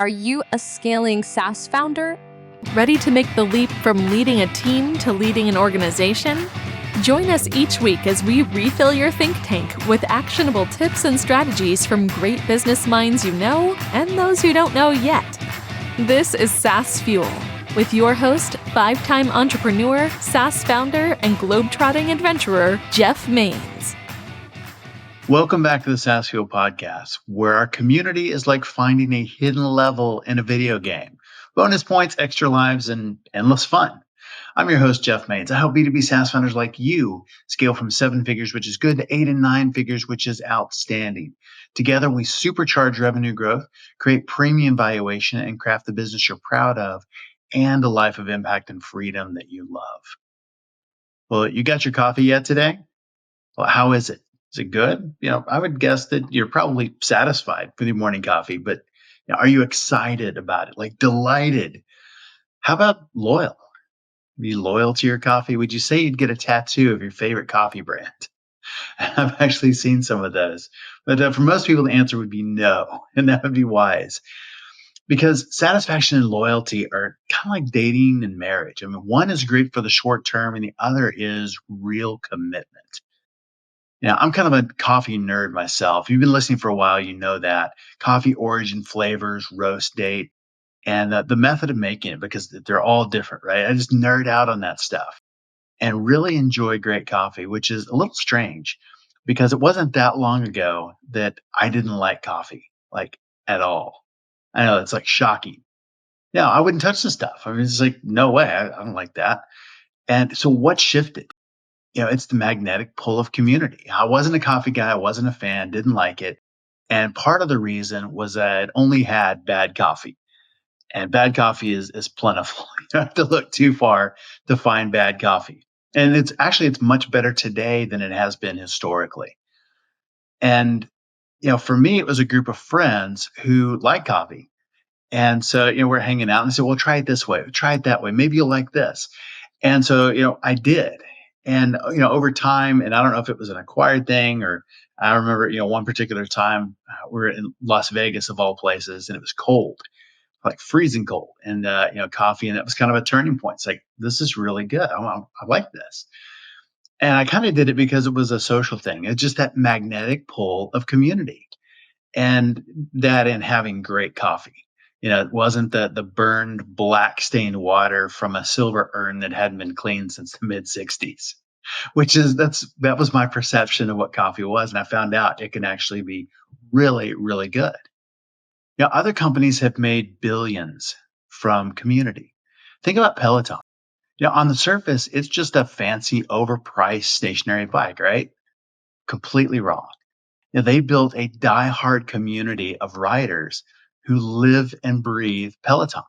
Are you a scaling SaaS founder? Ready to make the leap from leading a team to leading an organization? Join us each week as we refill your think tank with actionable tips and strategies from great business minds you know and those who don't know yet. This is SaaS Fuel with your host, 5-time entrepreneur, SaaS founder, and globetrotting adventurer, Jeff Maines. Welcome back to the SaaS Fuel podcast, where our community is like finding a hidden level in a video game. Bonus points, extra lives, and endless fun. I'm your host, Jeff Maines. I help B2B SaaS founders like you scale from 7 figures, which is good, to 8 and 9 figures, which is outstanding. Together, we supercharge revenue growth, create premium valuation, and craft the business you're proud of and a life of impact and freedom that you love. Well, you got your coffee yet today? Well, how is it? Is it good? I would guess that you're probably satisfied with your morning coffee, but are you excited about it? Like delighted? How about loyal? Are you loyal to your coffee? Would you say you'd get a tattoo of your favorite coffee brand? I've actually seen some of those. But for most people, the answer would be no, and that would be wise. Because satisfaction and loyalty are kind of like dating and marriage. I mean, one is great for the short term, and the other is real commitment. I'm kind of a coffee nerd myself. If you've been listening for a while, you know that. Coffee origin, flavors, roast date, and the method of making it, because they're all different, right? I just nerd out on that stuff and really enjoy great coffee, which is a little strange because it wasn't that long ago that I didn't like coffee, like at all. I know it's like shocking. I wouldn't touch the stuff. I mean, it's like, no way. I don't like that. And so what shifted? It's the magnetic pull of community. I wasn't a coffee guy. I wasn't a fan, didn't like it. And part of the reason was that I'd only had bad coffee. And bad coffee is plentiful. You don't have to look too far to find bad coffee. And it's much better today than it has been historically. And, for me, it was a group of friends who like coffee. And so, we're hanging out and they said, well, try it this way, try it that way. Maybe you'll like this. And so, I did. And, over time, and I don't know if it was an acquired thing or I remember, one particular time we were in Las Vegas of all places and it was cold, like freezing cold and, coffee. And it was kind of a turning point. It's like, this is really good. I like this. And I kind of did it because it was a social thing. It's just that magnetic pull of community and that in having great coffee. It wasn't the burned black stained water from a silver urn that hadn't been cleaned since the mid 60s, that was my perception of what coffee was. And I found out it can actually be really, really good. Other companies have made billions from community. Think about Peloton. On the surface, it's just a fancy, overpriced stationary bike, right? Completely wrong. They built a diehard community of riders who live and breathe Peloton.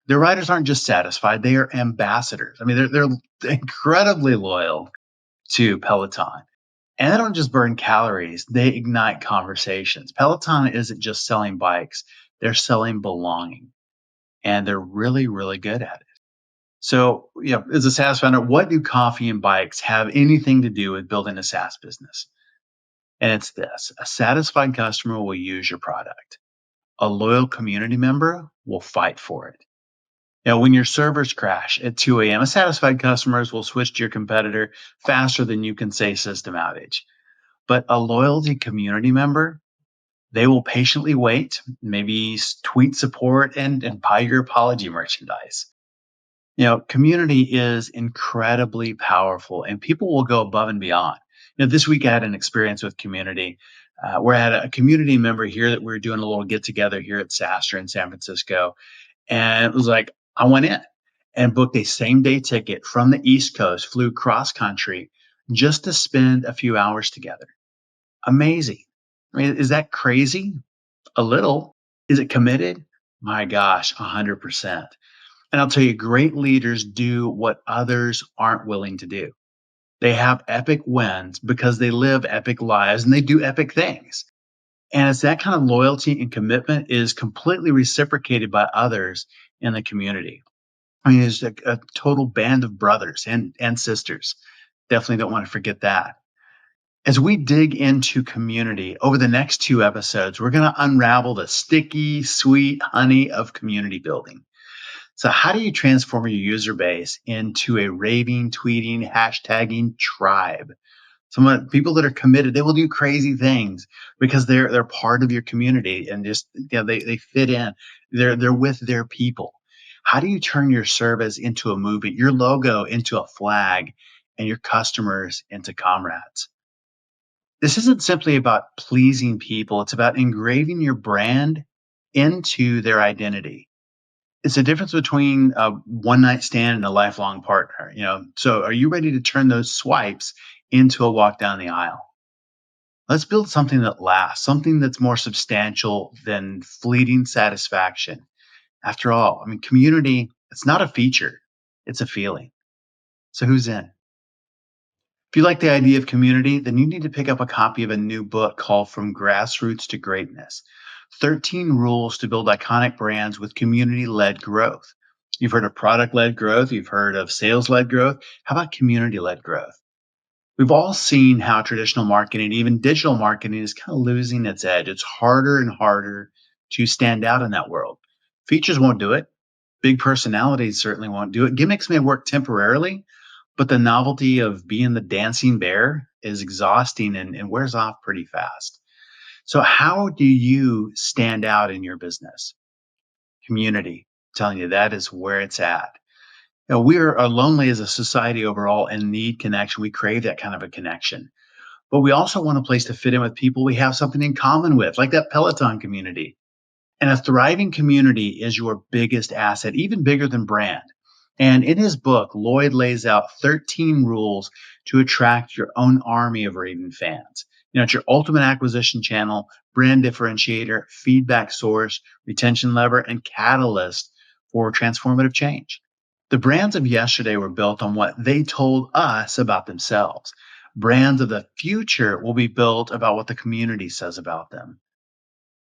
Their riders aren't just satisfied, they are ambassadors. I mean, they're incredibly loyal to Peloton. And they don't just burn calories, they ignite conversations. Peloton isn't just selling bikes, they're selling belonging. And they're really, really good at it. So, as a SaaS founder, what do coffee and bikes have anything to do with building a SaaS business? And it's this: a satisfied customer will use your product. A loyal community member will fight for it. When your servers crash at 2 a.m., a satisfied customers will switch to your competitor faster than you can say system outage. But a loyalty community member, they will patiently wait, maybe tweet support and buy your apology merchandise. Community is incredibly powerful and people will go above and beyond. This week I had an experience with community where I had a community member here that we were doing a little get together here at SaaStr in San Francisco. And it was like, I went in and booked a same day ticket from the East Coast, flew cross country just to spend a few hours together. Amazing. I mean, is that crazy? A little. Is it committed? My gosh, 100%. And I'll tell you, great leaders do what others aren't willing to do. They have epic wins because they live epic lives and they do epic things. And it's that kind of loyalty and commitment is completely reciprocated by others in the community. I mean, it's a total band of brothers and sisters. Definitely don't want to forget that. As we dig into community over the next 2 episodes, we're going to unravel the sticky, sweet honey of community building. So how do you transform your user base into a raving, tweeting, hashtagging tribe? People that are committed, they will do crazy things because they're part of your community and just they fit in. They're with their people. How do you turn your service into a movement, your logo into a flag, and your customers into comrades? This isn't simply about pleasing people. It's about engraving your brand into their identity. It's a difference between a one night stand and a lifelong partner. So are you ready to turn those swipes into a walk down the aisle? Let's build something that lasts, something that's more substantial than fleeting satisfaction. After all, community, it's not a feature, it's a feeling. So who's in? If you like the idea of community, then you need to pick up a copy of a new book called From Grassroots to Greatness: 13 Rules to Build Iconic Brands with Community-Led Growth. You've heard of product-led growth. You've heard of sales-led growth. How about community-led growth? We've all seen how traditional marketing, even digital marketing, is kind of losing its edge. It's harder and harder to stand out in that world. Features won't do it. Big personalities certainly won't do it. Gimmicks may work temporarily, but the novelty of being the dancing bear is exhausting and wears off pretty fast. So how do you stand out in your business? Community, I'm telling you, that is where it's at. We are lonely as a society overall and need connection. We crave that kind of a connection. But we also want a place to fit in with people we have something in common with, like that Peloton community. And a thriving community is your biggest asset, even bigger than brand. And in his book, Lloyd lays out 13 rules to attract your own army of raving fans. It's your ultimate acquisition channel, brand differentiator, feedback source, retention lever, and catalyst for transformative change. The brands of yesterday were built on what they told us about themselves. Brands of the future will be built about what the community says about them.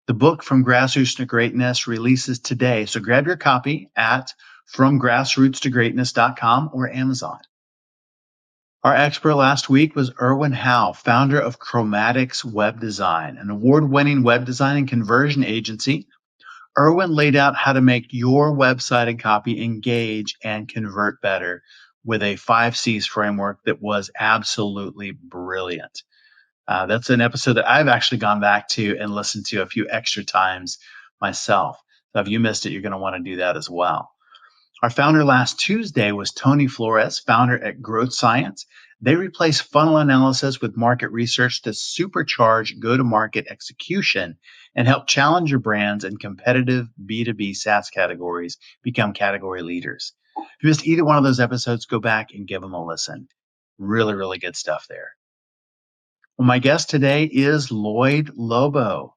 The book From Grassroots to Greatness releases today, so grab your copy at FromGrassrootsToGreatness.com or Amazon. Our expert last week was Erwin Howe, founder of Chromatics Web Design, an award-winning web design and conversion agency. Erwin laid out how to make your website and copy engage and convert better with a 5 C's framework that was absolutely brilliant. That's an episode that I've actually gone back to and listened to a few extra times myself. So if you missed it, you're going to want to do that as well. Our founder last Tuesday was Tony Flores, founder at Growth Science. They replace funnel analysis with market research to supercharge go-to-market execution and help challenger brands in competitive B2B SaaS categories become category leaders. If you missed either one of those episodes, go back and give them a listen. Really, really good stuff there. Well, my guest today is Lloyed Lobo.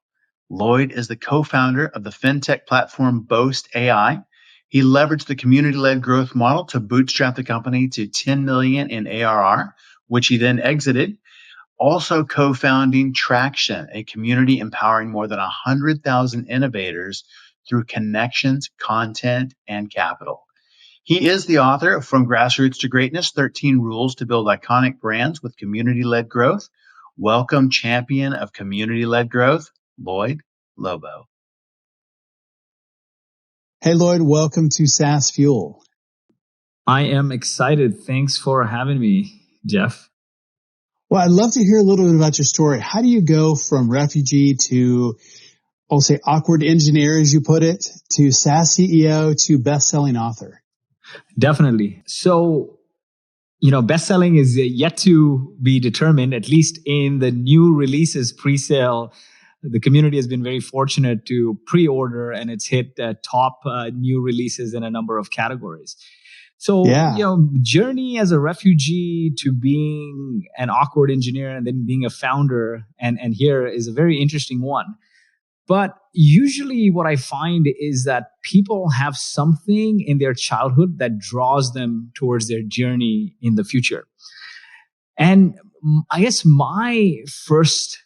Lloyd is the co-founder of the fintech platform Boast.Al. He leveraged the community-led growth model to bootstrap the company to $10 million in ARR, which he then exited. Also co-founding Traction, a community empowering more than 100,000 innovators through connections, content, and capital. He is the author of From Grassroots to Greatness, 13 Rules to Build Iconic Brands with Community-Led Growth. Welcome, champion of community-led growth, Lloyed Lobo. Hey, Lloyd, welcome to SaaS Fuel. I am excited. Thanks for having me, Jeff. Well, I'd love to hear a little bit about your story. How do you go from refugee to, I'll say, awkward engineer, as you put it, to SaaS CEO to best-selling author? Definitely. So, best-selling is yet to be determined, at least in the new releases pre-sale. The community has been very fortunate to pre-order, and it's hit top new releases in a number of categories. So, journey as a refugee to being an awkward engineer and then being a founder, and here is a very interesting one. But usually what I find is that people have something in their childhood that draws them towards their journey in the future. And I guess my first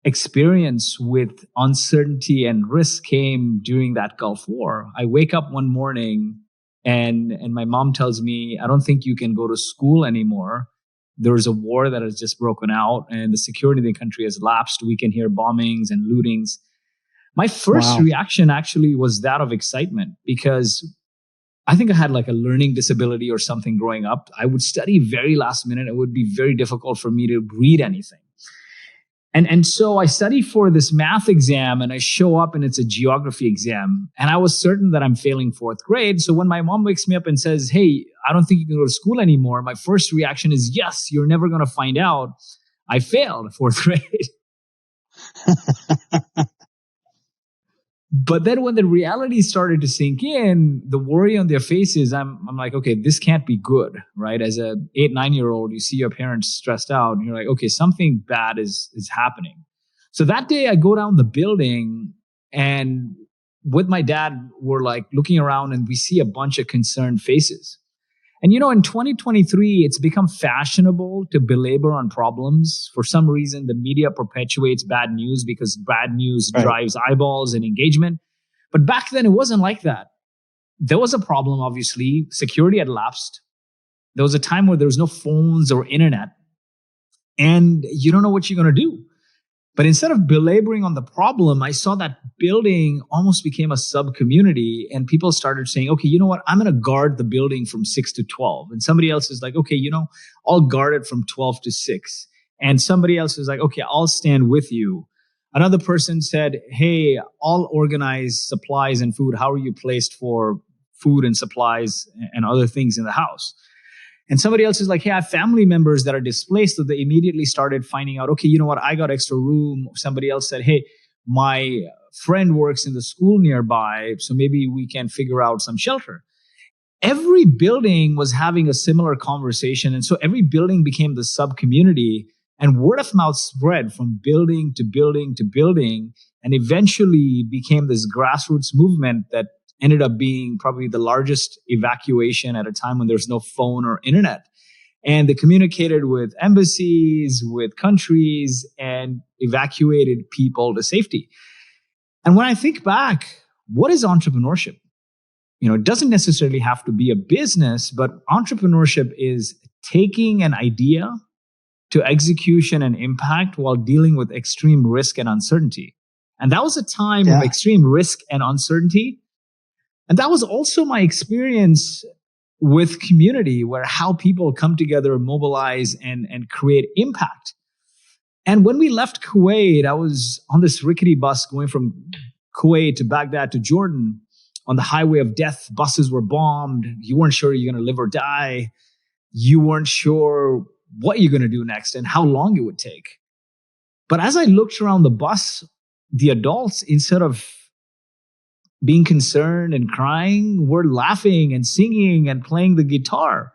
experience with uncertainty and risk came during that Gulf War. I wake up one morning and my mom tells me, I don't think you can go to school anymore there is a war that has just broken out and the security of the country has lapsed. We can hear bombings and lootings. My first reaction actually was that of excitement, because I think I had like a learning disability or something growing up. I would study very last minute. It would be very difficult for me to read anything. And so I study for this math exam and I show up and it's a geography exam. And I was certain that I'm failing fourth grade. So when my mom wakes me up and says, hey, I don't think you can go to school anymore, my first reaction is, yes, you're never going to find out. I failed fourth grade. But then when the reality started to sink in, the worry on their faces, I'm like, okay, this can't be good, right? As a 8-9-year-old, you see your parents stressed out and you're like, okay, something bad is happening. So that day I go down the building and with my dad, we're like looking around and we see a bunch of concerned faces. And in 2023, it's become fashionable to belabor on problems. For some reason, the media perpetuates bad news because bad news drives eyeballs and engagement. But back then, it wasn't like that. There was a problem, obviously. Security had lapsed. There was a time where there was no phones or internet. And you don't know what you're going to do. But instead of belaboring on the problem, I saw that building almost became a sub-community and people started saying, okay, you know what? I'm going to guard the building from 6 to 12. And somebody else is like, okay, I'll guard it from 12 to 6. And somebody else is like, okay, I'll stand with you. Another person said, hey, I'll organize supplies and food. How are you placed for food and supplies and other things in the house? And somebody else is like, hey, I have family members that are displaced. So they immediately started finding out, okay, you know what? I got extra room. Somebody else said, hey, my friend works in the school nearby. So maybe we can figure out some shelter. Every building was having a similar conversation. And so every building became the sub-community and word of mouth spread from building to building to building and eventually became this grassroots movement that ended up being probably the largest evacuation at a time when there's no phone or internet. And they communicated with embassies, with countries, and evacuated people to safety. And when I think back, what is entrepreneurship? It doesn't necessarily have to be a business, but entrepreneurship is taking an idea to execution and impact while dealing with extreme risk and uncertainty. And that was a time of extreme risk and uncertainty. And that was also my experience with community, where how people come together, mobilize, and create impact. And when we left Kuwait, I was on this rickety bus going from Kuwait to Baghdad to Jordan on the highway of death. Buses were bombed. You weren't sure you're going to live or die. You weren't sure what you're going to do next and how long it would take. But as I looked around the bus, the adults, instead of being concerned and crying, were laughing and singing and playing the guitar.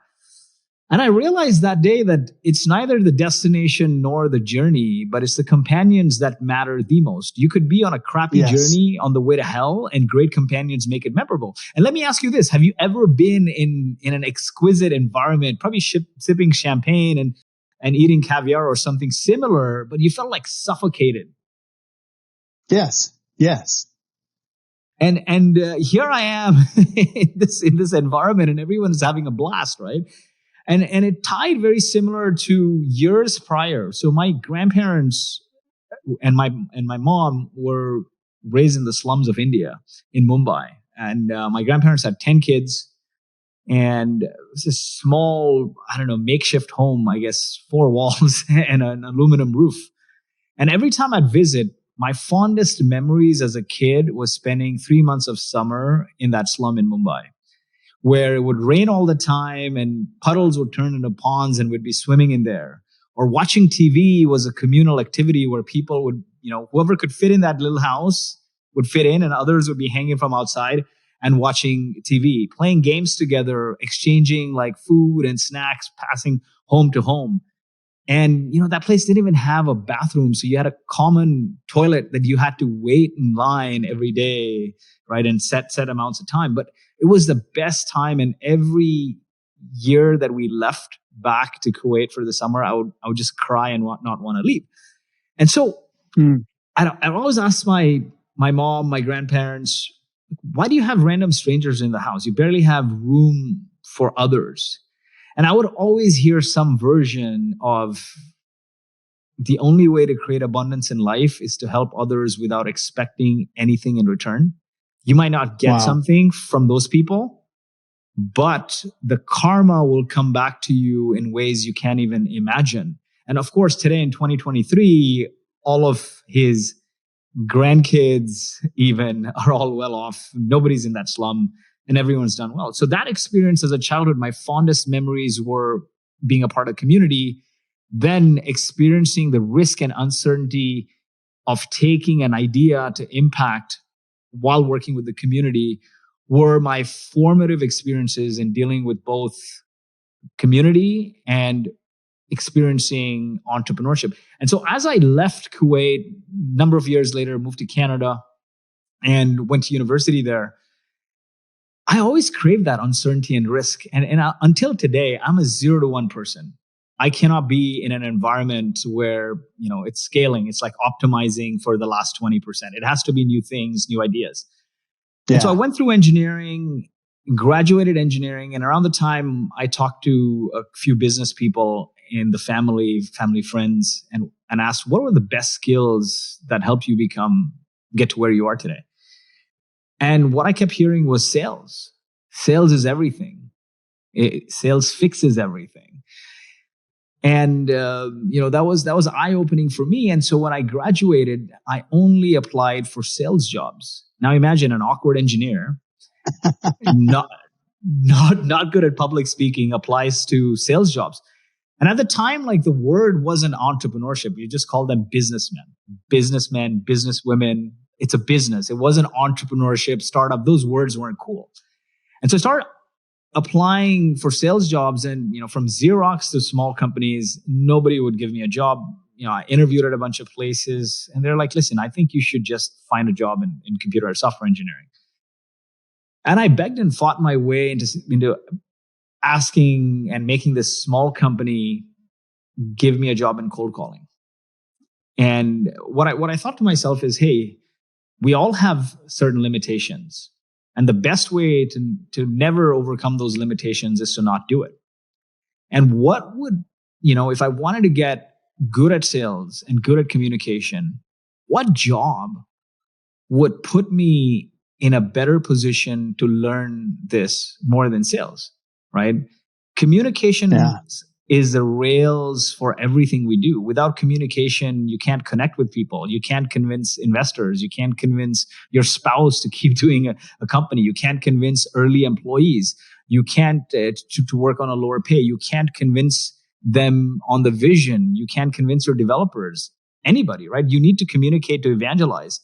And I realized that day that it's neither the destination nor the journey, but it's the companions that matter the most. You could be on a crappy journey on the way to hell, and great companions make it memorable. And let me ask you this. Have you ever been in an exquisite environment, probably sipping champagne and eating caviar or something similar, but you felt like suffocated? Yes. And here I am in this environment, and everyone is having a blast, right? And it tied very similar to years prior. So my grandparents and my mom were raised in the slums of India in Mumbai, and my grandparents had 10 kids, and it was a small, makeshift home, I guess, 4 walls and an aluminum roof. And every time I'd visit, my fondest memories as a kid was spending 3 months of summer in that slum in Mumbai, where it would rain all the time and puddles would turn into ponds and we'd be swimming in there. Or watching TV was a communal activity where people would, whoever could fit in that little house would fit in, and others would be hanging from outside and watching TV, playing games together, exchanging like food and snacks, passing home to home. And, that place didn't even have a bathroom. So you had a common toilet that you had to wait in line every day, right? And set amounts of time. But it was the best time. And every year that we left back to Kuwait for the summer, I would just cry and not want to leave. And so I always ask my mom, my grandparents, why do you have random strangers in the house? You barely have room for others. And I would always hear some version of the only way to create abundance in life is to help others without expecting anything in return. You might not get something from those people, but the karma will come back to you in ways you can't even imagine. And of course, today in 2023, all of his grandkids even are all well off. Nobody's in that slum and everyone's done well. So that experience as a childhood, my fondest memories were being a part of community, then experiencing the risk and uncertainty of taking an idea to impact while working with the community were my formative experiences in dealing with both community and experiencing entrepreneurship. And so as I left Kuwait, a number of years later, moved to Canada and went to university there, I always craved that uncertainty and risk. And until today, I'm a 0 to 1 person. I cannot be in an environment where, it's scaling. It's like optimizing for the last 20%. It has to be new things, new ideas. Yeah. And so I went through engineering, graduated engineering, and around the time I talked to a few business people in the family friends, and asked, what were the best skills that helped you get to where you are today? And what I kept hearing was sales. Sales is everything. Sales fixes everything. And, that was eye-opening for me. And so when I graduated, I only applied for sales jobs. Now imagine an awkward engineer, not good at public speaking, applies to sales jobs. And at the time, the word wasn't entrepreneurship. You just called them businessmen, businesswomen. It's a business. It wasn't entrepreneurship, startup. Those words weren't cool. And so I started applying for sales jobs, and, from Xerox to small companies, nobody would give me a job. I interviewed at a bunch of places, and they're like, listen, I think you should just find a job in computer or software engineering. And I begged and fought my way into asking and making this small company give me a job in cold calling. And what I thought to myself is, hey, we all have certain limitations. And the best way to never overcome those limitations is to not do it. And what would, if I wanted to get good at sales and good at communication, what job would put me in a better position to learn this more than sales, right? Communication is the rails for everything we do. Without communication, you can't connect with people. You can't convince investors. You can't convince your spouse to keep doing a company. You can't convince early employees. You can't to work on a lower pay. You can't convince them on the vision. You can't convince your developers. Anybody, right? You need to communicate to evangelize.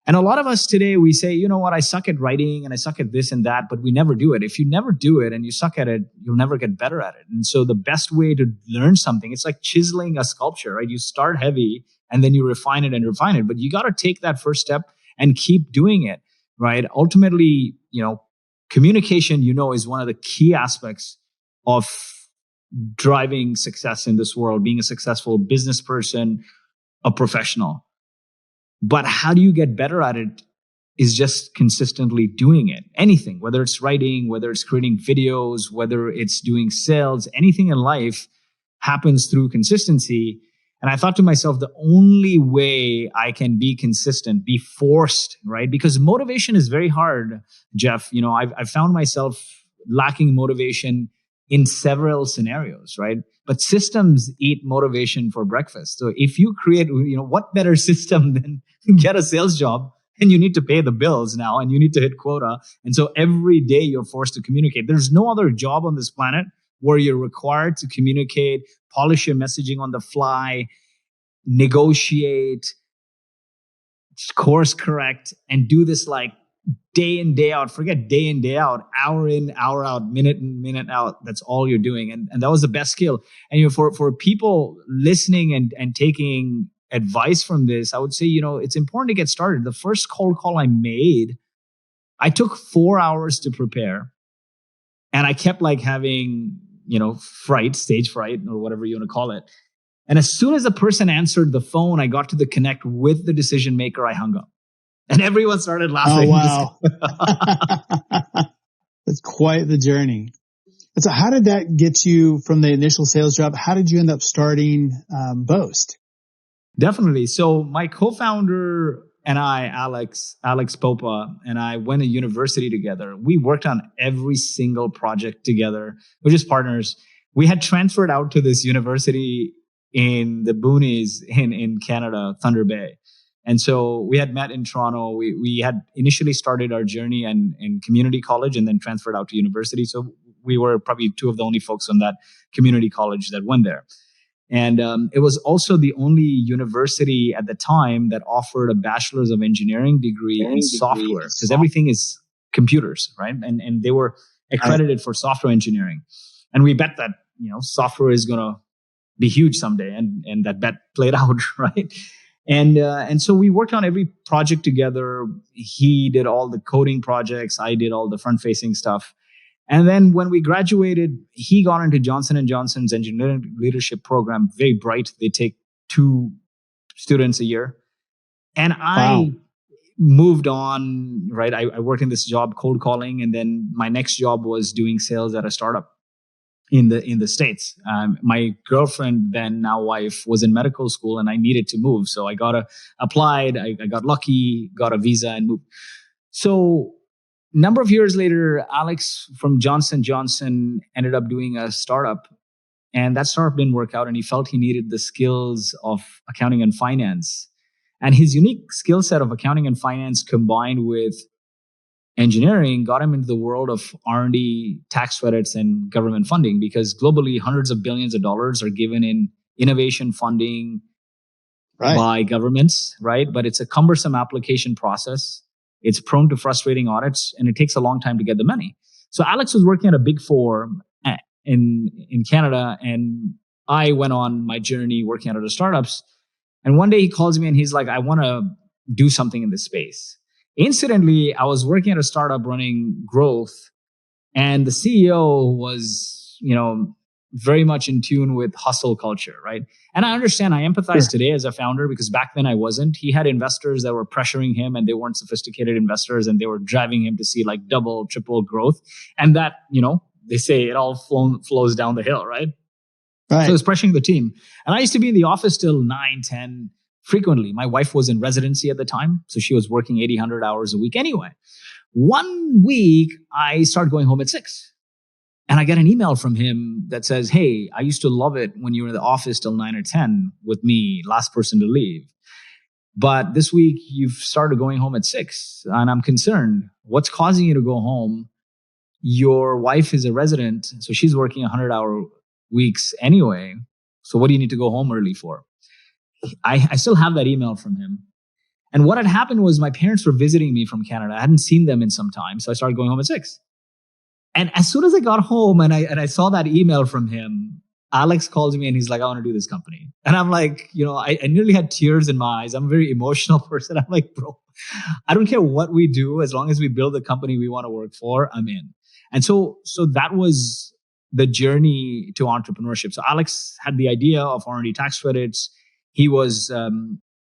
And a lot of us today, we say, you know what, I suck at writing and I suck at this and that, but we never do it. If you never do it and you suck at it, you'll never get better at it. And so the best way to learn something, it's like chiseling a sculpture, right? You start heavy and then you refine it, but you got to take that first step and keep doing it, right? Ultimately, communication, is one of the key aspects of driving success in this world, being a successful business person, a professional. But how do you get better at it is just consistently doing it. Anything, whether it's writing, whether it's creating videos, whether it's doing sales, anything in life happens through consistency. And I thought to myself, the only way I can be consistent, be forced, right? Because motivation is very hard, Jeff. I've found myself lacking motivation in several scenarios, right? But systems eat motivation for breakfast. So if you create, what better system than get a sales job, and you need to pay the bills now and you need to hit quota. And so every day you're forced to communicate. There's no other job on this planet where you're required to communicate, polish your messaging on the fly, negotiate, course correct, and do this day in, day out. Forget day in, day out, hour in, hour out, minute in, minute out. That's all you're doing. And that was the best skill. And for people listening and taking advice from this, I would say, it's important to get started. The first cold call I made, I took 4 hours to prepare. And I kept having, stage fright or whatever you want to call it. And as soon as the person answered the phone, I got to the connect with the decision maker, I hung up. And everyone started laughing. Oh, wow. That's quite the journey. So how did that get you from the initial sales job? How did you end up starting Boast? Definitely. So my co-founder and I, Alex Popa, and I went to university together. We worked on every single project together. We're just partners. We had transferred out to this university in the boonies in Canada, Thunder Bay. And so we had met in Toronto. We had initially started our journey in community college and then transferred out to university. So we were probably two of the only folks from that community college that went there. And it was also the only university at the time that offered a bachelor's of engineering degree in software, because everything is computers, right? And they were accredited for software engineering. And we bet that, software is going to be huge someday. And that bet played out, right? And so we worked on every project together. He did all the coding projects. I did all the front-facing stuff. And then when we graduated, he got into Johnson & Johnson's engineering leadership program. Very bright. They take 2 students a year. And I moved on, right? I worked in this job, cold calling. And then my next job was doing sales at a startup in the States. My girlfriend, then now wife, was in medical school and I needed to move. So I applied, I got lucky, got a visa and moved. So number of years later, Alex from Johnson & Johnson ended up doing a startup, and that startup didn't work out, and he felt he needed the skills of accounting and finance. And his unique skill set of accounting and finance combined with engineering got him into the world of R&D, tax credits, and government funding, because globally, hundreds of billions of dollars are given in innovation funding by governments, right? But it's a cumbersome application process. It's prone to frustrating audits, and it takes a long time to get the money. So Alex was working at a Big Four in Canada, and I went on my journey working at other startups. And one day he calls me and he's like, I want to do something in this space. Incidentally, I was working at a startup running growth, and the CEO was, very much in tune with hustle culture, right? And I understand, I empathize today as a founder, because back then I wasn't. He had investors that were pressuring him, and they weren't sophisticated investors, and they were driving him to see like double, triple growth. And that, they say it all flows down the hill, right? So it was pressuring the team. And I used to be in the office till 9, 10 frequently. My wife was in residency at the time, so she was working 80, 100 hours a week anyway. One week, I started going home at 6. And I get an email from him that says, hey, I used to love it when you were in the office till 9 or 10 with me, last person to leave. But this week you've started going home at 6 and I'm concerned. What's causing you to go home? Your wife is a resident, so she's working 100-hour weeks anyway. So what do you need to go home early for? I still have that email from him. And what had happened was my parents were visiting me from Canada. I hadn't seen them in some time. So I started going home at 6. And as soon as I got home and I saw that email from him, Alex calls me and he's like, I want to do this company. And I'm like, I nearly had tears in my eyes. I'm a very emotional person. I'm like, bro, I don't care what we do. As long as we build the company we want to work for, I'm in. And so that was the journey to entrepreneurship. So Alex had the idea of R&D tax credits. He was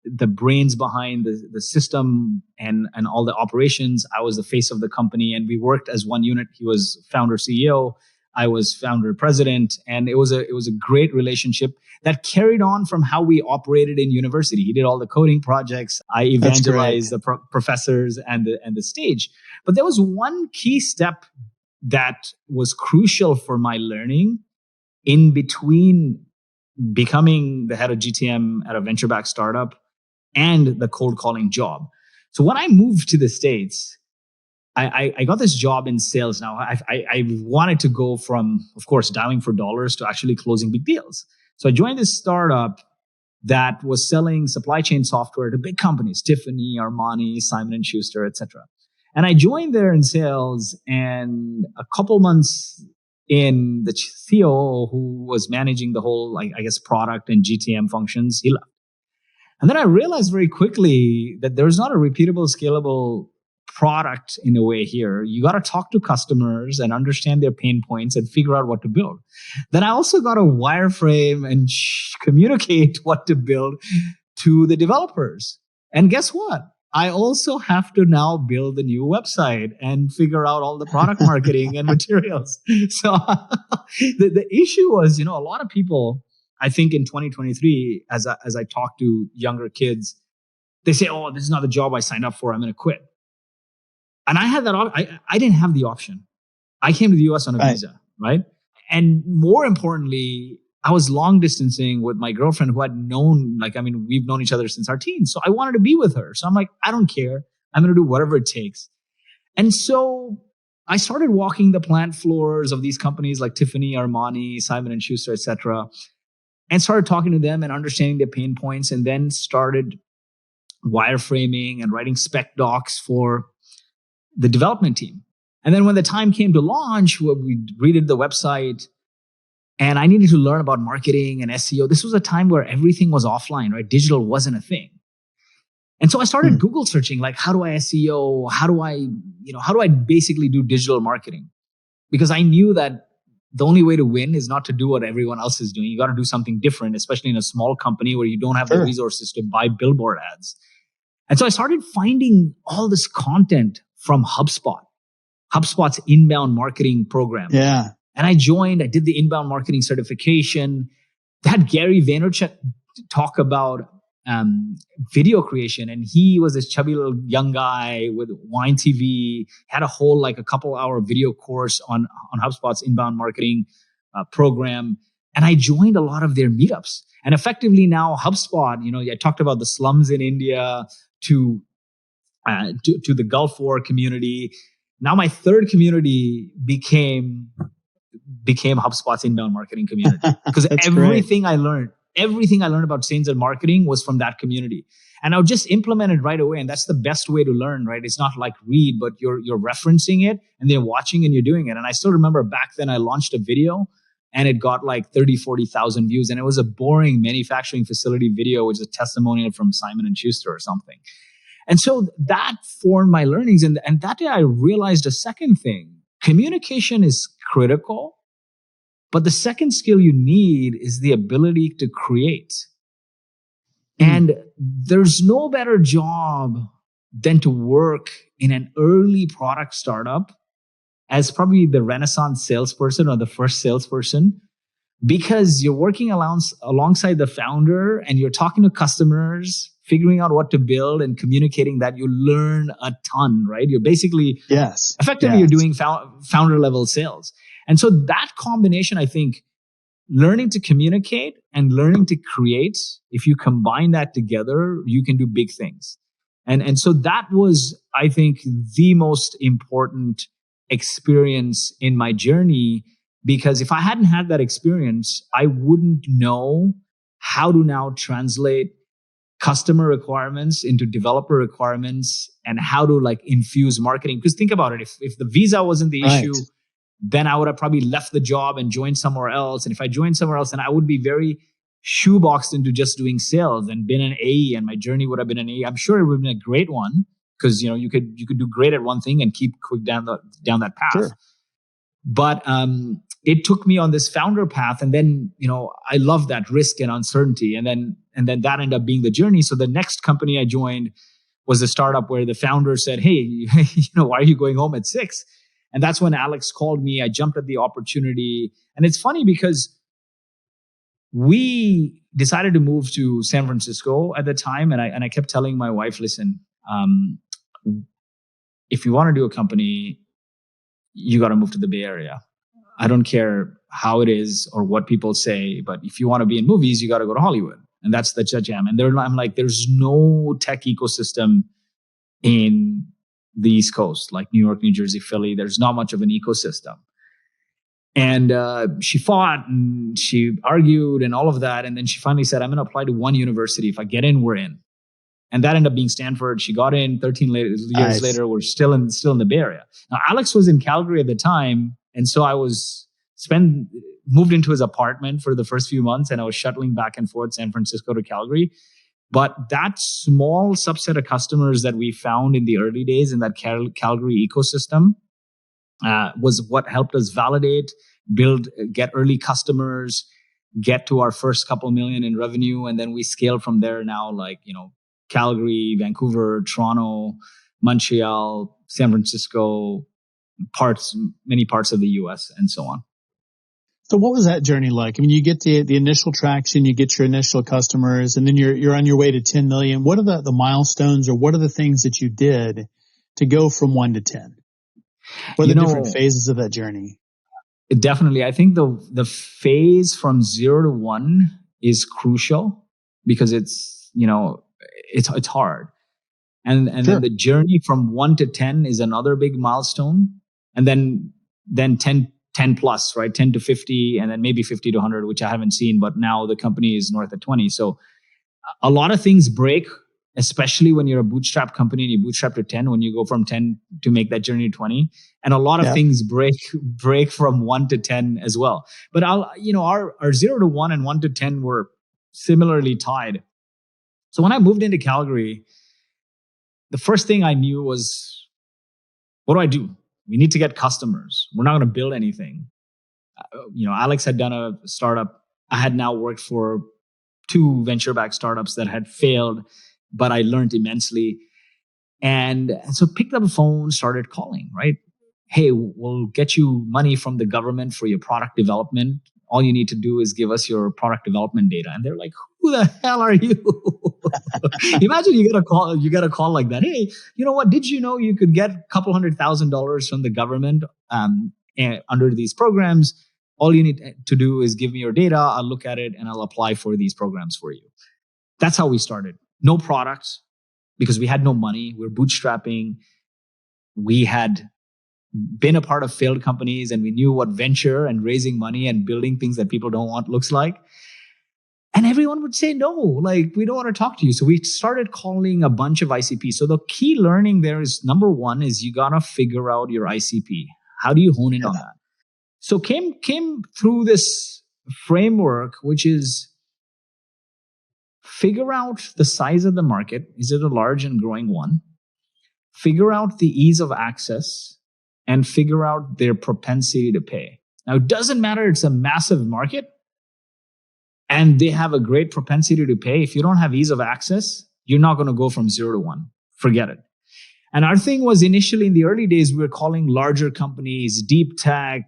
the brains behind the system and all the operations. I was the face of the company, and we worked as one unit. He was founder CEO. I was founder president, and it was a great relationship that carried on from how we operated in university. He did all the coding projects. I evangelized the professors and the stage. But there was one key step that was crucial for my learning in between becoming the head of GTM at a venture-backed startup and the cold calling job. So when I moved to the States, I got this job in sales. Now I wanted to go from, of course, dialing for dollars to actually closing big deals. So I joined this startup that was selling supply chain software to big companies, Tiffany, Armani, Simon & Schuster, etc. And I joined there in sales, and a couple months in, the CEO who was managing the whole, I guess, product and GTM functions, he left. And then I realized very quickly that there's not a repeatable, scalable product in a way here. You got to talk to customers and understand their pain points and figure out what to build. Then I also got to wireframe and communicate what to build to the developers. And guess what? I also have to now build a new website and figure out all the product marketing and materials. So the issue was, a lot of people, I think in 2023, as I talk to younger kids, they say, oh, this is not the job I signed up for. I'm going to quit. And I had that. I didn't have the option. I came to the US on a visa, right? And more importantly, I was long distancing with my girlfriend who had known, we've known each other since our teens. So I wanted to be with her. So I'm like, I don't care. I'm going to do whatever it takes. And so I started walking the plant floors of these companies like Tiffany, Armani, Simon & Schuster, et cetera, and started talking to them and understanding their pain points, and then started wireframing and writing spec docs for the development team. And then when the time came to launch, we redid the website, and I needed to learn about marketing and SEO. This was a time where everything was offline, right? Digital wasn't a thing. And so I started Google searching, like, how do I SEO? How do I basically do digital marketing? Because I knew that the only way to win is not to do what everyone else is doing. You got to do something different, especially in a small company where you don't have the resources to buy billboard ads. And so I started finding all this content from HubSpot's inbound marketing program. Yeah. And I joined, I did the inbound marketing certification. They had Gary Vaynerchuk talk about video creation. And he was this chubby little young guy with Wine TV, had a whole, a couple hour video course on HubSpot's inbound marketing program. And I joined a lot of their meetups. And effectively now HubSpot, I talked about the slums in India to the Gulf War community. Now my third community became HubSpot's inbound marketing community, because everything I learned about sales and marketing was from that community. And I would just implement it right away. And that's the best way to learn, right? It's not like read, but you're referencing it and then watching and you're doing it. And I still remember back then I launched a video and it got 30, 40,000 views. And it was a boring manufacturing facility video, which is a testimonial from Simon & Schuster or something. And so that formed my learnings. And that day I realized a second thing. Communication is critical, but the second skill you need is the ability to create. And there's no better job than to work in an early product startup as probably the Renaissance salesperson or the first salesperson, because you're working alongside the founder and you're talking to customers, figuring out what to build and communicating that. You learn a ton, right? You're basically, effectively, you're doing founder level sales. And so that combination, I think, learning to communicate and learning to create, if you combine that together, you can do big things. And so that was, I think, the most important experience in my journey, because if I hadn't had that experience, I wouldn't know how to now translate customer requirements into developer requirements and how to infuse marketing. Because think about it, if the visa wasn't the issue, then I would have probably left the job and joined somewhere else. And if I joined somewhere else, then I would be very shoeboxed into just doing sales and been an AE, and my journey would have been an AE. I'm sure it would have been a great one, because you could do great at one thing and keep quick down that path. Sure. But it took me on this founder path, and then I love that risk and uncertainty, and then that ended up being the journey. So the next company I joined was a startup where the founder said, "Hey, why are you going home at 6?" And that's when Alex called me. I jumped at the opportunity, and it's funny because we decided to move to San Francisco at the time, and I kept telling my wife, "Listen, if you want to do a company, you got to move to the Bay Area. I don't care how it is or what people say, but if you want to be in movies, you got to go to Hollywood." And that's the jam. And I'm like, there's no tech ecosystem in the East Coast, like New York, New Jersey, Philly. There's not much of an ecosystem. And she fought and she argued and all of that. And then she finally said, "I'm going to apply to one university. If I get in, we're in." And that ended up being Stanford. She got in 13 years later. We're still in the Bay Area. Now, Alex was in Calgary at the time. And so I moved into his apartment for the first few months, and I was shuttling back and forth San Francisco to Calgary. But that small subset of customers that we found in the early days in that Calgary ecosystem was what helped us validate, get early customers, get to our first couple million in revenue. And then we scaled from there now, Calgary, Vancouver, Toronto, Montreal, San Francisco, many parts of the US, and so on. So what was that journey like? I mean, you get the initial traction, you get your initial customers, and then you're on your way to 10 million. What are the milestones, or what are the things that you did to go from 1 to 10? What are the different phases of that journey? Definitely. I think the phase from 0 to 1 is crucial because it's hard. And Sure. then the journey from 1 to 10 is another big milestone. And then 10 plus, right? 10 to 50, and then maybe 50 to 100, which I haven't seen, but now the company is north of 20. So a lot of things break, especially when you're a bootstrap company and you bootstrap to 10, when you go from 10 to make that journey to 20. And a lot of things break from 1 to 10 as well. But our 0 to 1 and 1 to 10 were similarly tied. So when I moved into Calgary, the first thing I knew was, what do I do? We need to get customers. We're not going to build anything. Alex had done a startup. I had now worked for 2 venture-backed startups that had failed, but I learned immensely. And so picked up the phone, started calling, right? Hey, we'll get you money from the government for your product development. All you need to do is give us your product development data. And they're like, who the hell are you? Imagine you get a call like that. Hey, you know what? Did you know you could get a couple $100,000 from the government under these programs? All you need to do is give me your data. I'll look at it and I'll apply for these programs for you. That's how we started. No products because we had no money. We were bootstrapping. We had been a part of failed companies and we knew what venture and raising money and building things that people don't want looks like. And everyone would say, no, like, we don't want to talk to you. So we started calling a bunch of ICPs. So the key learning there is, number one is you got to figure out your ICP. How do you hone in on that? So came through this framework, which is figure out the size of the market. Is it a large and growing one? Figure out the ease of access and figure out their propensity to pay. Now, it doesn't matter. It's a massive market. And they have a great propensity to pay. If you don't have ease of access, you're not going to go from 0 to 1. Forget it. And our thing was initially in the early days, we were calling larger companies, deep tech,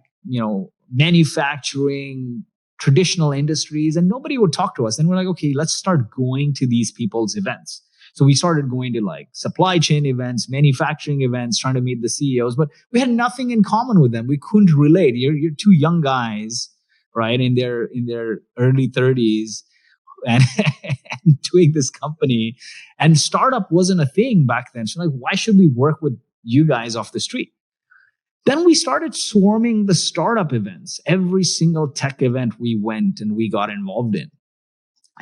manufacturing, traditional industries, and nobody would talk to us. And we're like, okay, let's start going to these people's events. So we started going to like supply chain events, manufacturing events, trying to meet the CEOs, but we had nothing in common with them. We couldn't relate. You're 2 young guys, right, in their early 30s and doing this company. And startup wasn't a thing back then. So like, why should we work with you guys off the street? Then we started swarming the startup events. Every single tech event we went and we got involved in.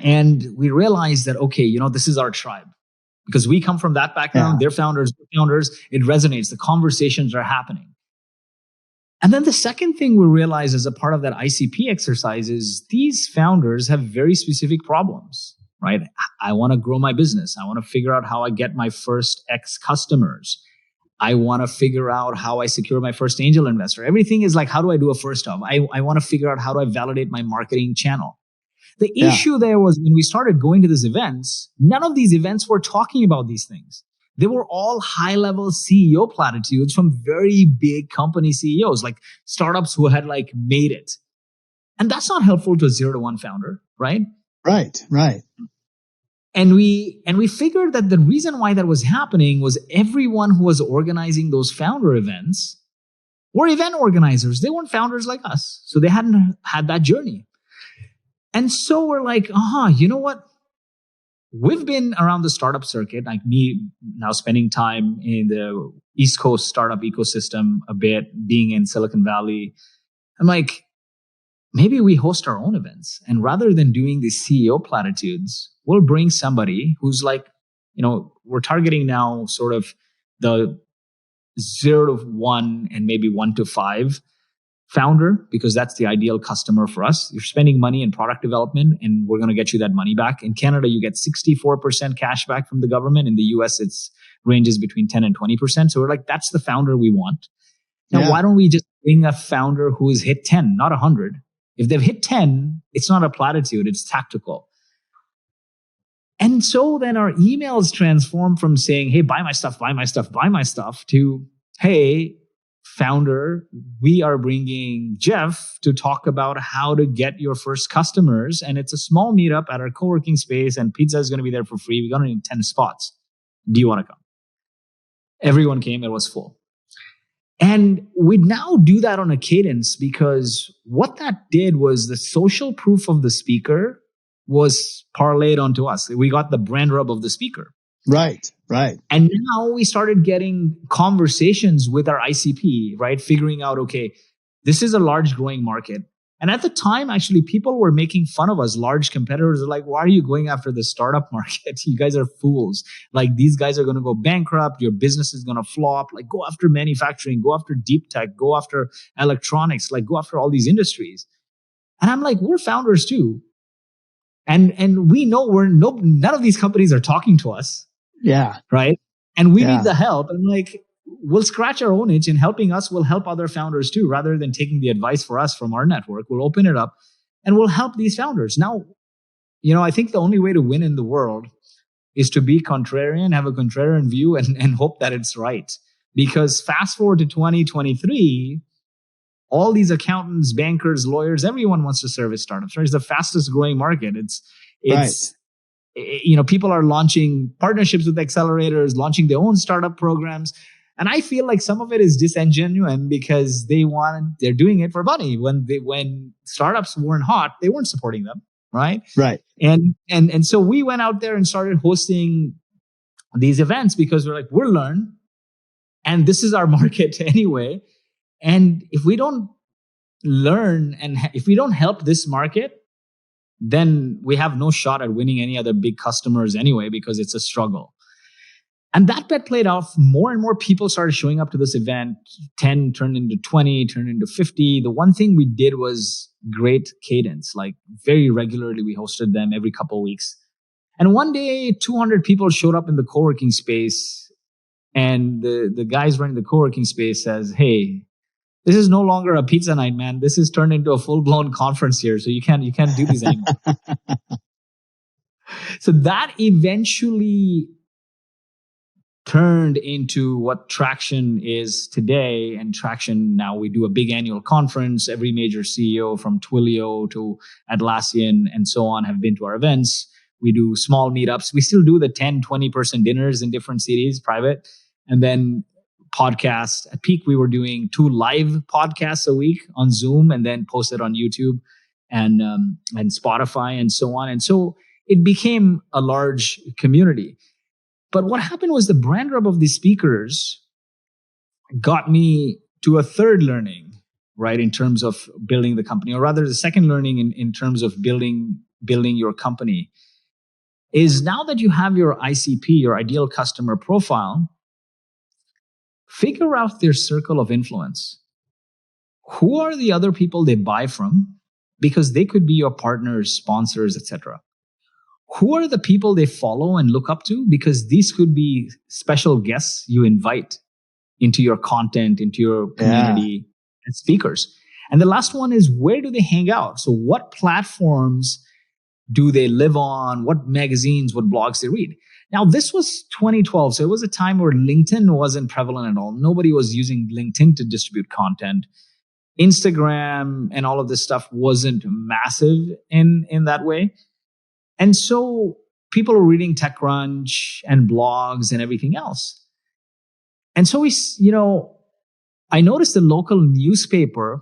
And we realized that, okay, this is our tribe. Because we come from that background, they're founders, it resonates. The conversations are happening. And then the second thing we realized as a part of that ICP exercise is these founders have very specific problems, right? I want to grow my business. I want to figure out how I get my first X customers. I want to figure out how I secure my first angel investor. Everything is like, how do I do a first of? I want to figure out how do I validate my marketing channel. The issue there was when we started going to these events, none of these events were talking about these things. They were all high-level CEO platitudes from very big company CEOs, like startups who had like made it. And that's not helpful to a 0 to 1 founder, right? Right. And we figured that the reason why that was happening was everyone who was organizing those founder events were event organizers. They weren't founders like us. So they hadn't had that journey. And so we're like, you know what? We've been around the startup circuit, like me now spending time in the East Coast startup ecosystem a bit, being in Silicon Valley. I'm like, maybe we host our own events. And rather than doing these CEO platitudes, we'll bring somebody who's like, we're targeting now sort of the 0 to 1 and maybe 1 to 5 founder, because that's the ideal customer for us. You're spending money in product development and we're going to get you that money back. In Canada, you get 64% cash back from the government. In the US, it's ranges between 10 and 20%. So we're like, that's the founder we want. Now, why don't we just bring a founder who has hit 10, not 100? If they've hit 10, it's not a platitude, it's tactical. And so then our emails transform from saying, hey, buy my stuff, buy my stuff, buy my stuff, to, hey, founder, we are bringing Jeff to talk about how to get your first customers. And it's a small meetup at our co-working space, and pizza is going to be there for free. We're going to need 10 spots. Do you want to come? Everyone came. It was full. And we now do that on a cadence, because what that did was the social proof of the speaker was parlayed onto us. We got the brand rub of the speaker. Right. And now we started getting conversations with our ICP, right? Figuring out, okay, this is a large growing market. And at the time, actually, people were making fun of us. Large competitors are like, why are you going after the startup market? You guys are fools. Like, these guys are going to go bankrupt. Your business is going to flop. Like, go after manufacturing, go after deep tech, go after electronics, like go after all these industries. And I'm like, we're founders too. And we know none of these companies are talking to us. Yeah. Right. And we need the help. And like, we'll scratch our own itch, and helping us will help other founders too. Rather than taking the advice for us from our network, we'll open it up and we'll help these founders. Now, I think the only way to win in the world is to be contrarian, have a contrarian view, and hope that it's right. Because fast forward to 2023, all these accountants, bankers, lawyers, everyone wants to service startups, right? It's the fastest growing market. It's people are launching partnerships with accelerators, launching their own startup programs. And I feel like some of it is disingenuous, because they're doing it for money. When startups weren't hot, they weren't supporting them, right? Right. And so we went out there and started hosting these events, because we're like, we'll learn, and this is our market anyway. And if we don't learn, and if we don't help this market, then we have no shot at winning any other big customers anyway, because it's a struggle. And that bet played out. More and more people started showing up to this event. 10 turned into 20, turned into 50. The one thing we did was great cadence. Like, very regularly, we hosted them every couple of weeks. And one day, 200 people showed up in the co-working space. And the guys running the co-working space says, hey, this is no longer a pizza night, man. This is turned into a full-blown conference here. So you can't do this anymore. So that eventually turned into what Traction is today. And Traction, now we do a big annual conference. Every major CEO from Twilio to Atlassian and so on have been to our events. We do small meetups. We still do the 10, 20-person dinners in different cities, private. And then podcast. At peak, we were doing 2 live podcasts a week on Zoom, and then posted on YouTube and Spotify and so on. And so it became a large community. But what happened was the brand rub of these speakers got me to a third learning, right, in terms of building the company, or rather the second learning in terms of building your company, is now that you have your ICP, your ideal customer profile, figure out their circle of influence. Who are the other people they buy from? Because they could be your partners, sponsors, etc. Who are the people they follow and look up to? Because these could be special guests you invite into your content, into your community as speakers. And the last one is, where do they hang out? So what platforms do they live on? What magazines, what blogs they read? Now, this was 2012, so it was a time where LinkedIn wasn't prevalent at all. Nobody was using LinkedIn to distribute content. Instagram and all of this stuff wasn't massive in that way. And so people were reading TechCrunch and blogs and everything else. And so I noticed the local newspaper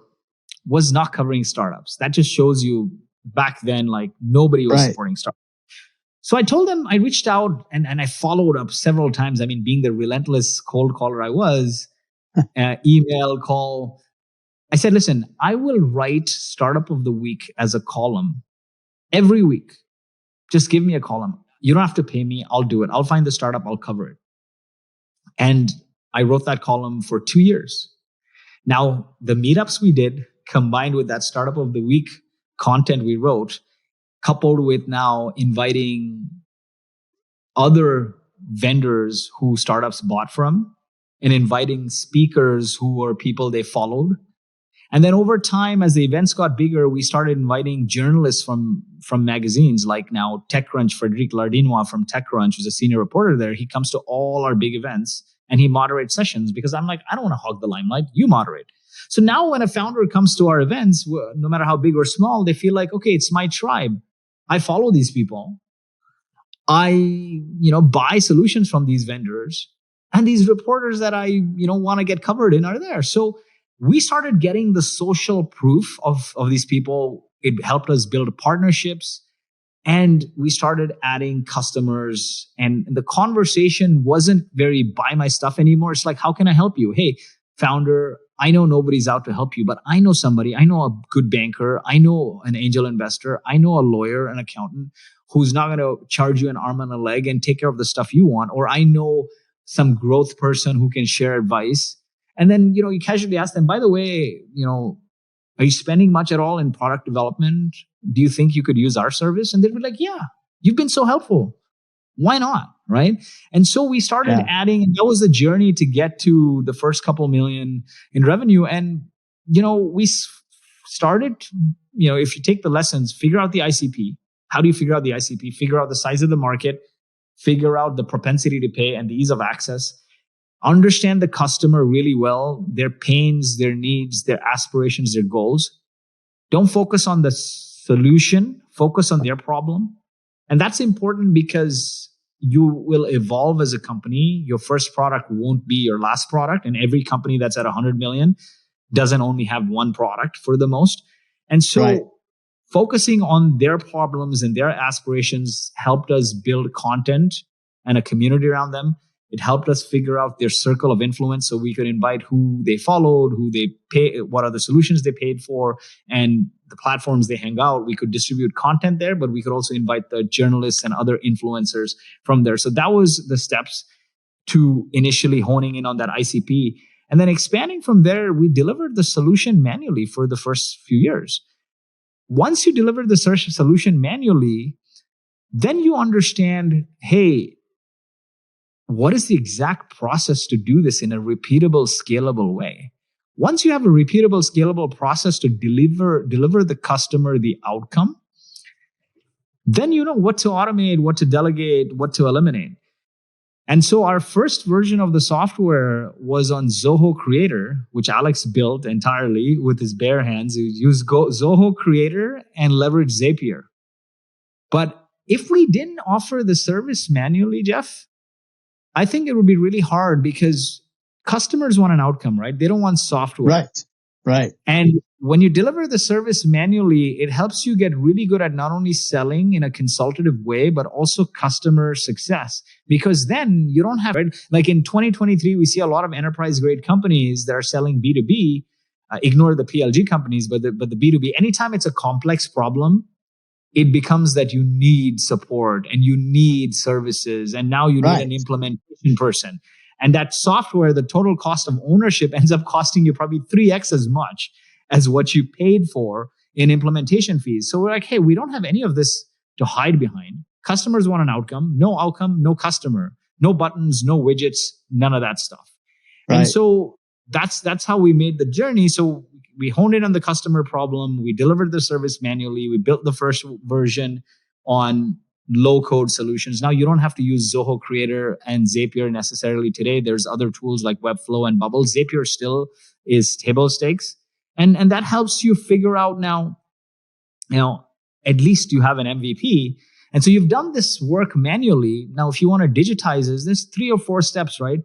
was not covering startups. That just shows you back then, like, nobody was supporting startups. So I told them, I reached out and I followed up several times. I mean, being the relentless cold caller I was, email, call. I said, listen, I will write Startup of the Week as a column every week. Just give me a column. You don't have to pay me. I'll do it. I'll find the startup. I'll cover it. And I wrote that column for 2 years. Now, the meetups we did, combined with that Startup of the Week content we wrote, coupled with now inviting other vendors who startups bought from, and inviting speakers who were people they followed. And then over time, as the events got bigger, we started inviting journalists from magazines like now TechCrunch. Frederic Lardinois from TechCrunch, who's a senior reporter there. He comes to all our big events and he moderates sessions because I'm like, I don't want to hog the limelight. You moderate. So now when a founder comes to our events, no matter how big or small, they feel like, okay, it's my tribe. I follow these people. I, buy solutions from these vendors, and these reporters that I, want to get covered in are there. So we started getting the social proof of these people. It helped us build partnerships, and we started adding customers, and the conversation wasn't very buy my stuff anymore. It's like, how can I help you? Hey, founder, I know nobody's out to help you, but I know somebody. I know a good banker. I know an angel investor. I know a lawyer, an accountant who's not going to charge you an arm and a leg and take care of the stuff you want. Or I know some growth person who can share advice. And then, you casually ask them, by the way, are you spending much at all in product development? Do you think you could use our service? And they'd be like, yeah, you've been so helpful. Why not? Right. And so we started adding, and that was the journey to get to the first couple million in revenue. And, we started, if you take the lessons, figure out the ICP. How do you figure out the ICP? Figure out the size of the market, figure out the propensity to pay and the ease of access. Understand the customer really well, their pains, their needs, their aspirations, their goals. Don't focus on the solution, focus on their problem. And that's important because you will evolve as a company. Your first product won't be your last product. And every company that's at 100 million doesn't only have one product for the most. And so focusing on their problems and their aspirations helped us build content and a community around them. It helped us figure out their circle of influence so we could invite who they followed, who they pay, what are the solutions they paid for, and the platforms they hang out. We could distribute content there, but we could also invite the journalists and other influencers from there. So that was the steps to initially honing in on that ICP. And then expanding from there, we delivered the solution manually for the first few years. Once you deliver the solution manually, then you understand, hey, what is the exact process to do this in a repeatable, scalable way? Once you have a repeatable, scalable process to deliver the customer the outcome, then you know what to automate, what to delegate, what to eliminate. And so our first version of the software was on Zoho Creator, which Alex built entirely with his bare hands. He used Zoho Creator and leveraged Zapier. But if we didn't offer the service manually, Jeff, I think it would be really hard because customers want an outcome, right? They don't want software. Right. And when you deliver the service manually, it helps you get really good at not only selling in a consultative way, but also customer success. Because then you don't have, right? Like in 2023, we see a lot of enterprise grade companies that are selling B2B. Ignore the PLG companies, but the B2B. Anytime it's a complex problem, it becomes that you need support and you need services. And now you need an implementation person. And that software, the total cost of ownership ends up costing you probably 3x as much as what you paid for in implementation fees. So we're like, hey, we don't have any of this to hide behind. Customers want an outcome, no customer, no buttons, no widgets, none of that stuff. Right. And so that's how we made the journey. So we honed in on the customer problem. We delivered the service manually. We built the first version on low-code solutions. Now you don't have to use Zoho Creator and Zapier necessarily today. There's other tools like Webflow and Bubble. Zapier still is table stakes. And that helps you figure out now, at least you have an MVP. And so you've done this work manually. Now, if you want to digitize this, there's 3 or 4 steps, right?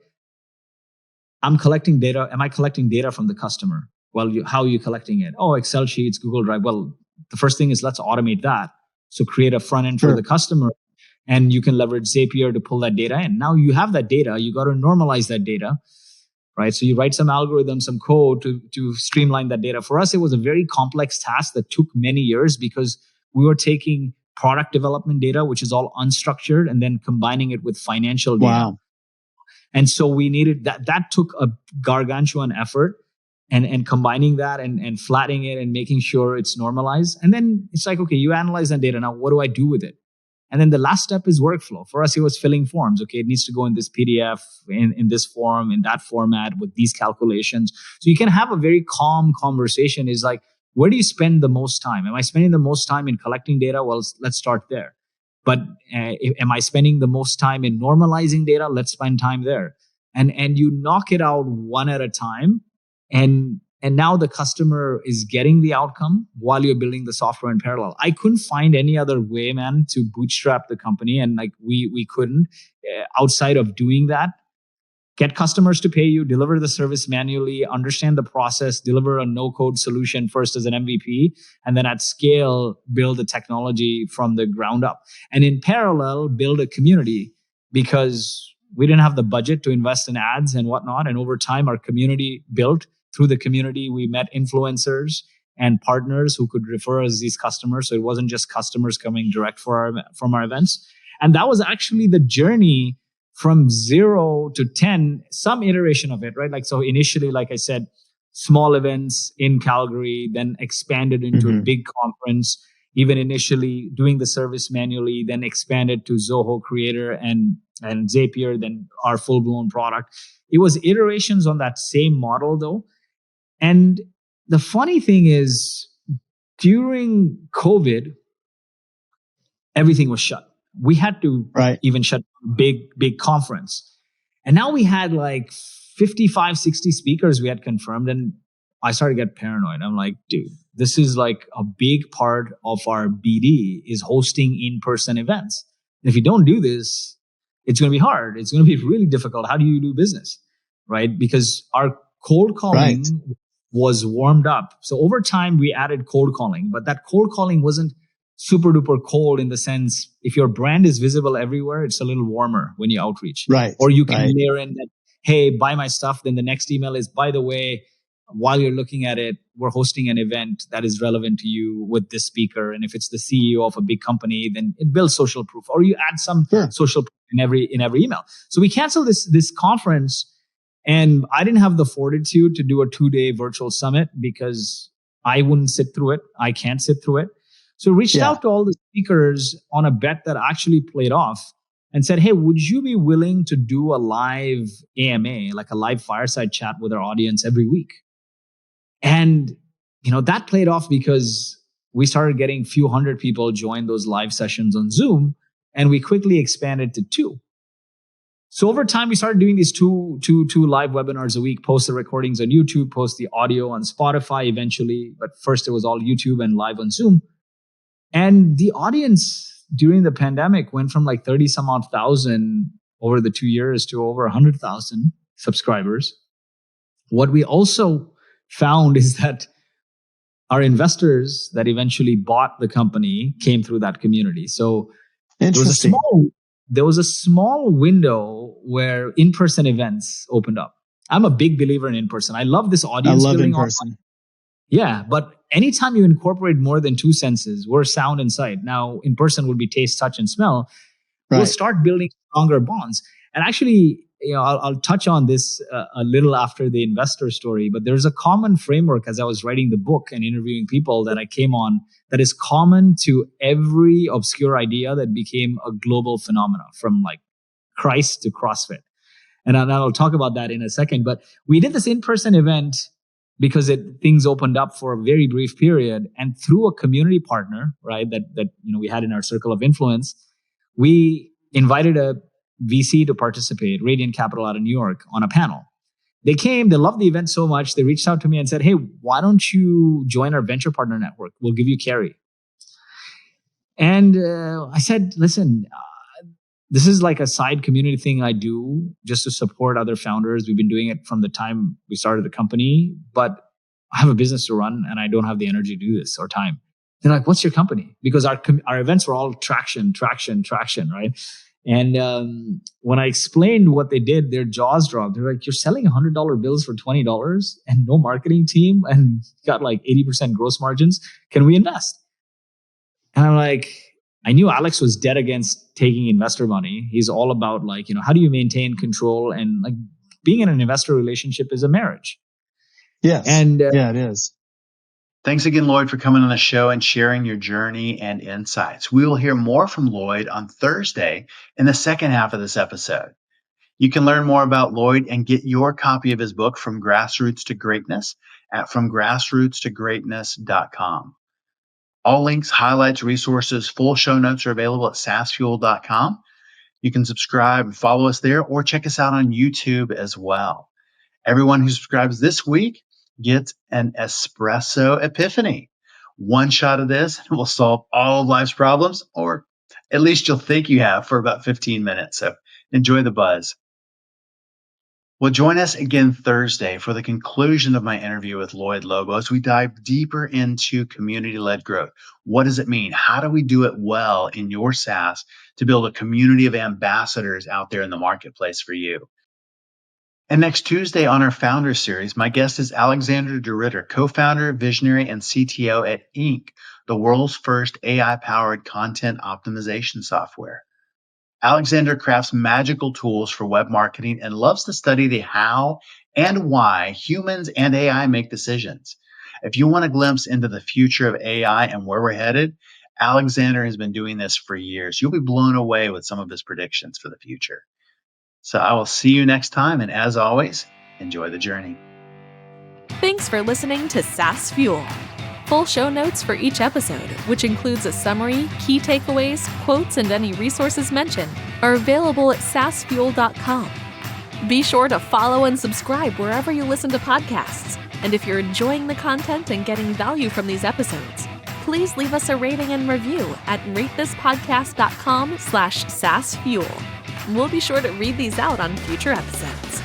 I'm collecting data. Am I collecting data from the customer? Well, how are you collecting it? Oh, Excel sheets, Google Drive. Well, the first thing is let's automate that. So create a front end for the customer, and you can leverage Zapier to pull that data in. Now you have that data. You got to normalize that data, right? So you write some algorithm, some code to streamline that data. For us, it was a very complex task that took many years because we were taking product development data, which is all unstructured, and then combining it with financial data. Wow. And so we needed that. That took a gargantuan effort. And combining that and flattening it and making sure it's normalized. And then it's like, okay, you analyze that data. Now, what do I do with it? And then the last step is workflow. For us, it was filling forms. Okay, it needs to go in this PDF, in this form, in that format, with these calculations. So you can have a very calm conversation. Is like, where do you spend the most time? Am I spending the most time in collecting data? Well, let's start there. But am I spending the most time in normalizing data? Let's spend time there. And you knock it out one at a time. And now the customer is getting the outcome while you're building the software in parallel. I couldn't find any other way, man, to bootstrap the company. And like we couldn't outside of doing that. Get customers to pay you, deliver the service manually, understand the process, deliver a no-code solution first as an MVP, and then at scale, build the technology from the ground up. And in parallel, build a community, because we didn't have the budget to invest in ads and whatnot. And over time, our community built. Through the community, we met influencers and partners who could refer us these customers. So it wasn't just customers coming direct from our events. And that was actually the journey from 0 to 10, some iteration of it, right? Like, so initially, like I said, small events in Calgary, then expanded into a big conference, even initially doing the service manually, then expanded to Zoho Creator and Zapier, then our full-blown product. It was iterations on that same model though. And the funny thing is, during COVID, everything was shut. We had to even shut big conference. And now we had like 55, 60 speakers we had confirmed. And I started to get paranoid. I'm like, dude, this is like a big part of our BD is hosting in-person events. And if you don't do this, it's going to be hard. It's going to be really difficult. How do you do business? Right? Because our cold calling was warmed up. So over time, we added cold calling, but that cold calling wasn't super duper cold in the sense, if your brand is visible everywhere, it's a little warmer when you outreach. Right. Or you can layer in that, hey, buy my stuff. Then the next email is, by the way, while you're looking at it, we're hosting an event that is relevant to you with this speaker. And if it's the CEO of a big company, then it builds social proof, or you add some social proof in every email. So we canceled this conference, and I didn't have the fortitude to do a 2-day virtual summit because I wouldn't sit through it. I can't sit through it. So reached out to all the speakers on a bet that actually played off and said, hey, would you be willing to do a live AMA, like a live fireside chat with our audience every week? And, that played off because we started getting few hundred people join those live sessions on Zoom, and we quickly expanded to 2. So over time, we started doing these two live webinars a week, post the recordings on YouTube, post the audio on Spotify eventually. But first it was all YouTube and live on Zoom. And the audience during the pandemic went from like 30 some odd thousand over the 2 years to over 100,000 subscribers. What we also found is that our investors that eventually bought the company came through that community. So there was a small window where in-person events opened up. I'm a big believer in in-person. I love this audience. I love in-person. Yeah, but anytime you incorporate more than 2 senses, we're sound and sight. Now, in-person would be taste, touch, and smell. We'll start building stronger bonds. And actually, I'll touch on this a little after the investor story, but there's a common framework as I was writing the book and interviewing people that I came on that is common to every obscure idea that became a global phenomenon, from like Christ to CrossFit. And I'll talk about that in a second. But we did this in-person event because things opened up for a very brief period, and through a community partner, right, that we had in our circle of influence, we invited a VC to participate, Radiant Capital out of New York, on a panel. They came, they loved the event so much, they reached out to me and said, hey, why don't you join our venture partner network? We'll give you carry. And I said, listen, this is like a side community thing I do just to support other founders. We've been doing it from the time we started the company, but I have a business to run and I don't have the energy to do this or time. They're like, what's your company? Because our events were all traction, right? And when I explained what they did, their jaws dropped. They're like, you're selling $100 bills for $20 and no marketing team and got like 80% gross margins. Can we invest? And I'm like, I knew Alex was dead against taking investor money. He's all about like, how do you maintain control? And like being in an investor relationship is a marriage. Yes. And yeah, it is. Thanks again, Lloyd, for coming on the show and sharing your journey and insights. We will hear more from Lloyd on Thursday in the second half of this episode. You can learn more about Lloyd and get your copy of his book, From Grassroots to Greatness, at FromGrassrootsToGreatness.com. All links, highlights, resources, full show notes are available at SaaSfuel.com. You can subscribe and follow us there or check us out on YouTube as well. Everyone who subscribes this week gets an espresso epiphany. One shot of this will solve all of life's problems, or at least you'll think you have, for about 15 minutes. So enjoy the buzz. Well, join us again Thursday for the conclusion of my interview with Lloyed Lobo as we dive deeper into community-led growth. What does it mean? How do we do it well in your SaaS to build a community of ambassadors out there in the marketplace for you? And next Tuesday on our Founder Series, my guest is Alexander DeRitter, co-founder, visionary, and CTO at Ink, the world's first AI-powered content optimization software. Alexander crafts magical tools for web marketing and loves to study the how and why humans and AI make decisions. If you want a glimpse into the future of AI and where we're headed, Alexander has been doing this for years. You'll be blown away with some of his predictions for the future. So I will see you next time, and as always, enjoy the journey. Thanks for listening to SaaS Fuel. Full show notes for each episode, which includes a summary, key takeaways, quotes, and any resources mentioned, are available at SaaSfuel.com. Be sure to follow and subscribe wherever you listen to podcasts. And if you're enjoying the content and getting value from these episodes, please leave us a rating and review at ratethispodcast.com/SaaSfuel. We'll be sure to read these out on future episodes.